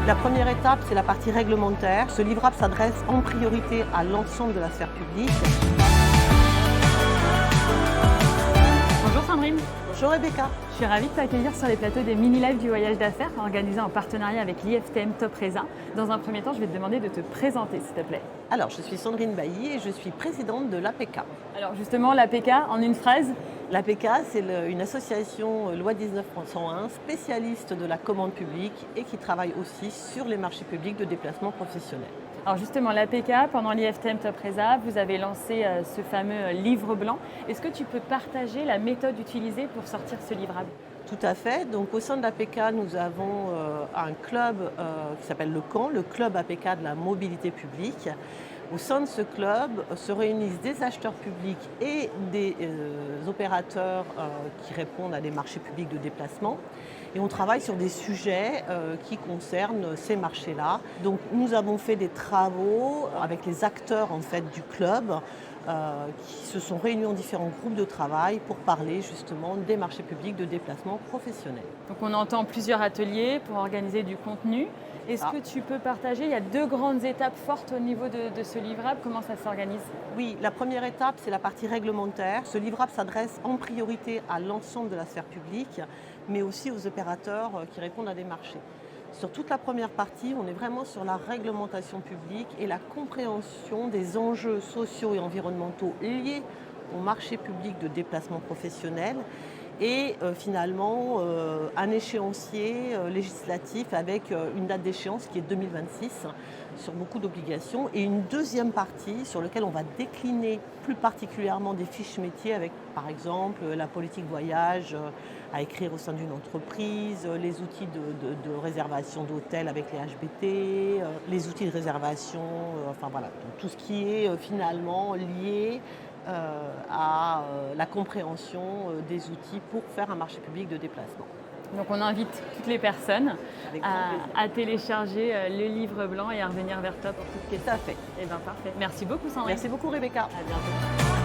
La première étape, c'est la partie réglementaire. Ce livrable s'adresse en priorité à l'ensemble de la sphère publique. Bonjour Sandrine, Bonjour Rebecca. je suis ravie de t'accueillir sur les plateaux des mini-lives du voyage d'affaires organisés en partenariat avec l'IFTM Top Resa. Dans un premier temps, je vais te demander de te présenter s'il te plaît. Alors, je suis Sandrine Bailly et je suis présidente de l'APK. Alors justement, l'APK, en une phrase, L'APK, c'est une association loi 1901 spécialiste de la commande publique et qui travaille aussi sur les marchés publics de déplacement professionnel. alors justement l'APK, pendant l'IFTM Top Resa, vous avez lancé ce fameux livre blanc. Est-ce que tu peux partager la méthode utilisée pour sortir ce livrable? Tout à fait. Donc, au sein de l'APK, nous avons un club qui s'appelle le CAN, le club APK de la mobilité publique. Au sein de ce club se réunissent des acheteurs publics et des opérateurs qui répondent à des marchés publics de déplacement. Et on travaille sur des sujets qui concernent ces marchés-là. Donc nous avons fait des travaux avec les acteurs en fait, du club qui se sont réunis en différents groupes de travail pour parler justement des marchés publics de déplacement professionnel. Donc on entend plusieurs ateliers pour organiser du contenu. Est-ce que tu peux partager, il y a deux grandes étapes fortes au niveau de ce livrable, comment ça s'organise? Oui, la première étape, c'est la partie réglementaire. Ce livrable s'adresse en priorité à l'ensemble de la sphère publique, mais aussi aux opérateurs qui répondent à des marchés. Sur toute la première partie, on est vraiment sur la réglementation publique et la compréhension des enjeux sociaux et environnementaux liés au marché public de déplacement professionnel et finalement un échéancier législatif avec une date d'échéance qui est 2026 sur beaucoup d'obligations et une deuxième partie sur laquelle on va décliner plus particulièrement des fiches métiers avec par exemple la politique voyage à écrire au sein d'une entreprise, les outils de réservation d'hôtels avec les HBT, les outils de réservation, enfin voilà, donc tout ce qui est finalement lié à la compréhension des outils pour faire un marché public de déplacement. Donc on invite toutes les personnes Avec grand plaisir. à télécharger le livre blanc et à revenir vers toi pour toute Tout question. à fait. Eh bien parfait. Merci beaucoup Sandrine. Merci beaucoup Rebecca. À bientôt.